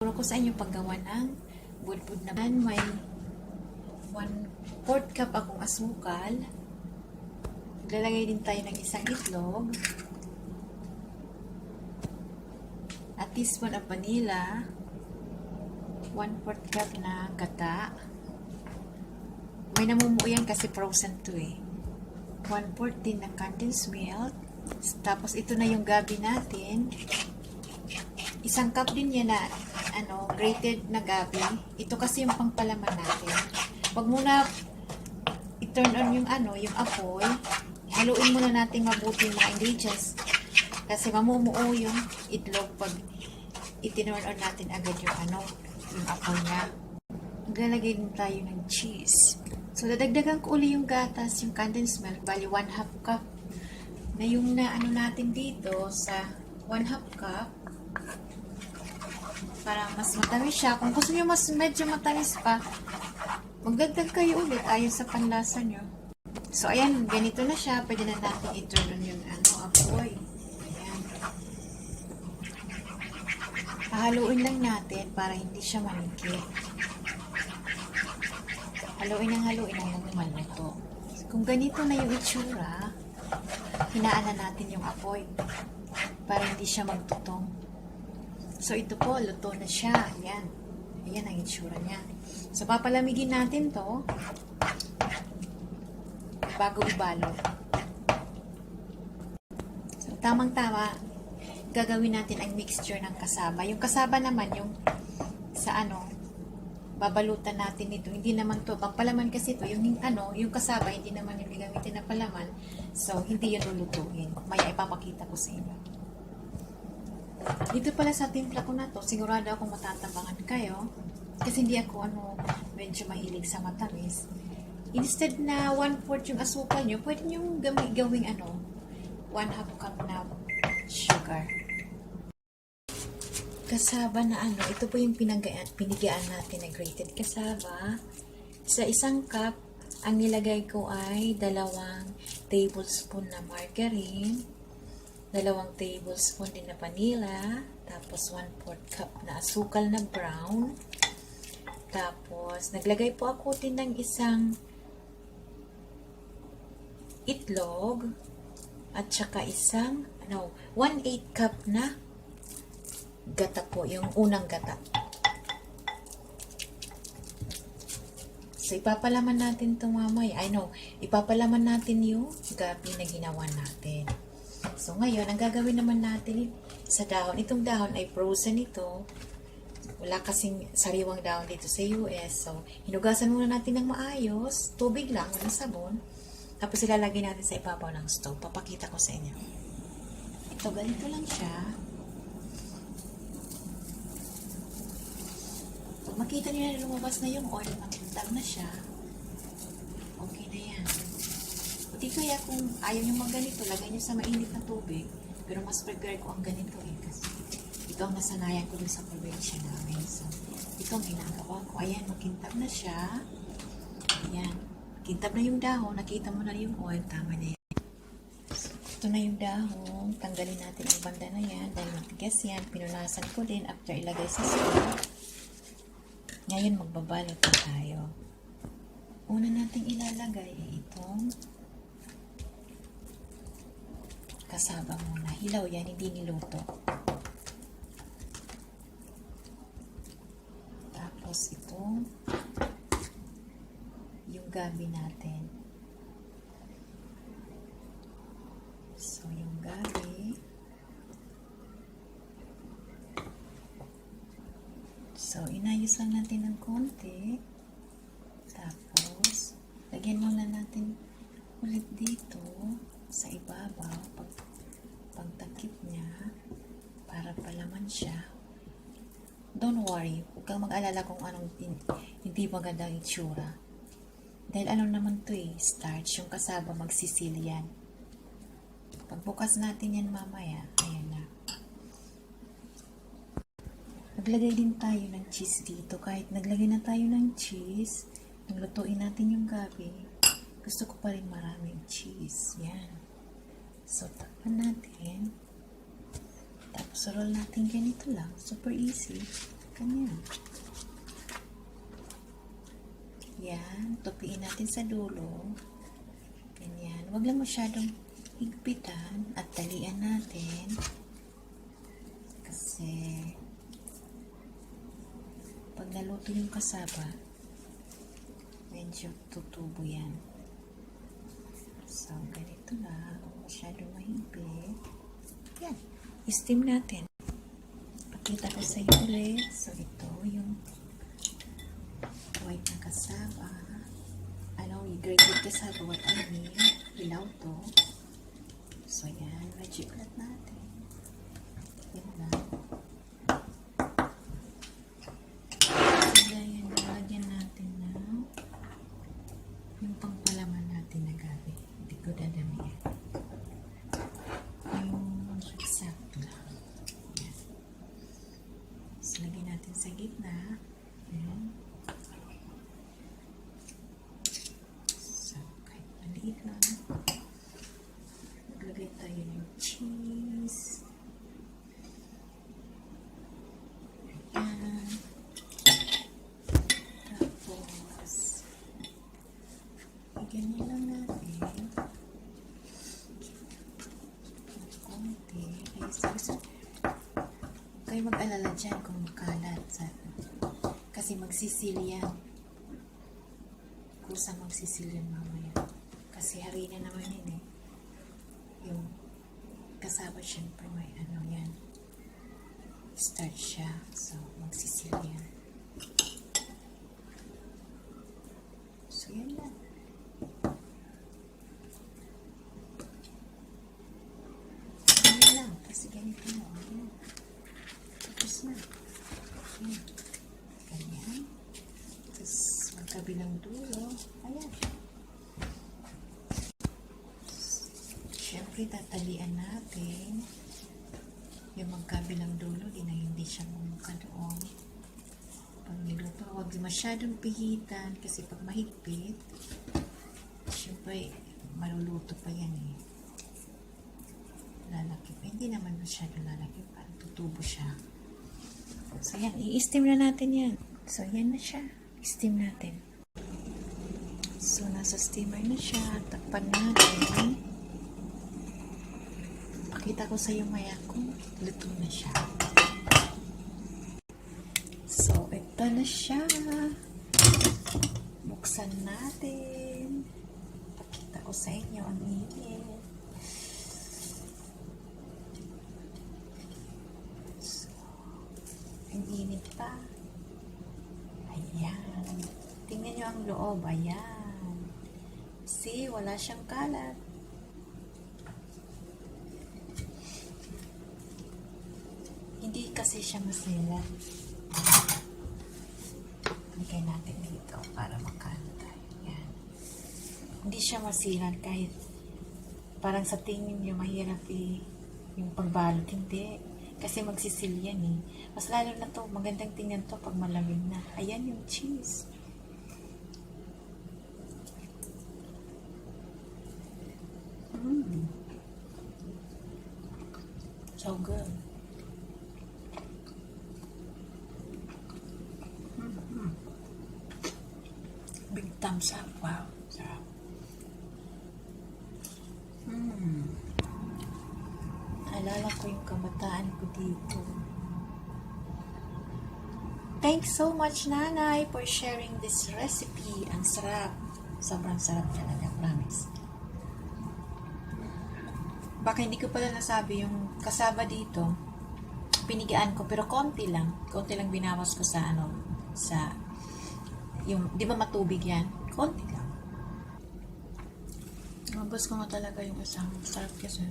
Turo ko sa inyo paggawa ng budbud naman. May 1/4 cup akong asukal. Maglalagay din tayo ng isang itlog. A teaspoon of vanilla. 1/4 cup na gata. May namumuo yan kasi frozen to eh. 1/4 din na condensed milk. Tapos ito na yung gabi natin. Isang cup din yan na grated na gabi. Ito kasi yung pangpalaman natin. Wag muna i-turn on yung yung apoy. Haluin muna natin mabuti yung mga ingredients. Kasi mamumuo yung itlog pag i-turn on natin agad yung apoy niya. Maglalagay din tayo ng cheese. So, dadagdagan ko uli yung gatas, yung condensed milk, bali 1/2 cup na yung natin dito sa 1/2 cup para mas matamis siya. Kung gusto nyo medyo matamis pa, magdagdag kayo ulit ayon sa panlasa nyo. So, ayan, ganito na siya. Pwede na natin i-turn on yung apoy. Ayan. Pahaluin lang natin para hindi siya manikip. Haluin ang maluto. Kung ganito na yung itsura, hinaan na natin yung apoy para hindi siya magtutong. So, ito po, luto na siya. Ayan. Ayan ang itsura niya. So, papalamigin natin to bago ibalot. So, tamang-tama, gagawin natin ang mixture ng kasaba. Yung kasaba naman, yung sa babalutan natin ito. Hindi naman to, pangpalaman kasi ito, yung kasaba, hindi naman yung gagamitin na palaman. So, hindi yun lulutuin. Maya ipapakita ko sa inyo. Dito pala sa timpla ko na to, sigurado akong matatabangan kayo. Kasi hindi ako medyo mahilig sa matamis. Instead na 1/4 yung asukal nyo, pwede nyo gawing 1/2 cup na sugar. Kasaba na ito po yung pinigaan natin na grated kasaba. Sa isang cup, ang nilagay ko ay 2 tablespoon na margarine, 2 tablespoon din na vanilla, tapos 1/4 cup na asukal na brown. Tapos, naglagay po ako din ng isang itlog at saka isang 1/8 cup na gata po, yung unang gata. So, ipapalaman natin ito mamaya. Ipapalaman natin yung gabi na ginawa natin. So, ngayon, ang gagawin naman natin sa dahon. Itong dahon ay frozen ito. Wala kasing sariwang dahon dito sa US. So, hinugasan muna natin ng maayos. Tubig lang, walang sabon. Tapos, ilalagay natin sa ibabaw ng stove. Papakita ko sa inyo. Ito, ganito lang siya. Makita niyo na lumabas na yung oil, makintab na siya. Okay na yan. Hindi kaya kung ayaw nyo magganito, lagay nyo sa mainit na tubig. Pero mas prefer ko ang ganito kasi ito ang nasanayan ko dun sa probinsya namin. So, ito ang ginagawa ko. Ayan, makintab na siya. Ayan. Makintab na yung dahon. Nakita mo na yung oil. Tama na yan. So, ito na yung dahon. Tanggalin natin ang banda na yan. Dahil matigas yan. Pinunasan ko din after ilagay sa stove. Ngayon, magbabalot na tayo. Una nating ilalagay itong kasaba muna. Hilaw yan, hindi niluto. Tapos itong yung gabi natin. So, yung gabi. So, inayos lang natin ng konti. Tapos, lagyan muna natin ulit dito sa ibabaw pagtakip niya para palaman siya. Don't worry, huwag kang mag-alala kung anong hindi magandang itsura. Dahil naman to starch, yung kasaba magsisil yan. Pagbukas natin yan mamaya, ayan na. Naglagay din tayo ng cheese dito. Kahit naglagay na tayo ng cheese, naglutuin natin yung gabi, gusto ko pa rin maraming cheese. Yan. So, takpan natin. Tapos, roll natin ganito lang. Super easy. Ganyan. Yan. Tupiin natin sa dulo. Ganyan. Huwag lang masyadong higpitan at talian natin. Kasi pag naluto yung kasaba, medyo tutubo yan. So, ganito lang. Huwag masyadong mahigpit. Yan. I-steam natin. Pakita ko sa iyo ulit. So, ito yung white na kasaba. Yung grated kasaba, what I mean. Hilaw to. So, yan. Magic ulit natin. Yan lang. So, yan. Nalagyan natin na yung pangpalaman natin na gabi. Hindi ko dadamihan. Yung eksakto lang. Yan. So, lagyan natin sa gitna. Yan. So, kahit maliit lang. Maglagay tayo ng cheese. Ayan. Tapos, ganyan lang natin. Konti. Kayo mag-alala dyan kung makalat. Kasi magsisil yan. Kusang magsisil yan mamaya. Kasi harina naman yun eh. Yung kasaba syempre may ano yan. Starch siya. So, magsisil yan. So, yan lang. Yan lang. Kasi ganito mo. Yan. Tapos na. Yan. Ganyan. Tapos, magkabilang dulo. Ayan. Siyempre, tatalian natin yung magkabilang dulo, hindi siya mumuka doon. Pag niluto, huwag masyadong pihitan kasi pag mahigpit, siyempre, maluluto pa yan eh. Lalaki pa. Hindi naman masyadong lalaki pa. Tutubo siya. So, yan. I-steam na natin yan. So, yan na siya. I-steam natin. So, nasa steamer na siya. Takpan natin. Pakita ko sa iyo maya kung luto na siya. So, ito na siya. Buksan natin. Pakita ko sa inyo ang init. So, ang init pa. Ayan. Tingnan nyo ang loob. Ayan. See, wala siyang kalat. Hindi kasi siya masila. Lagay natin dito para makano tayo. Yan. Hindi siya masilan kahit parang sa tingin nyo mahirap yung pagbalot. Hindi. Kasi magsisil yan eh. Mas lalo na to, magandang tingnan to pag malamig na. Ayan yung cheese. So good. Big thumbs up. Wow. Sarap. Alala ko yung kabataan ko dito. Thanks so much, Nanay, for sharing this recipe. Ang sarap. Sobrang sarap talaga. Promise. Baka hindi ko pala nasabi yung kasaba dito. Pinigaan ko, pero konti lang. Konti lang binawas ko sa yung, di ba matubig yan? Konti lang. Mabos ko nga talaga yung isang sarap kasi.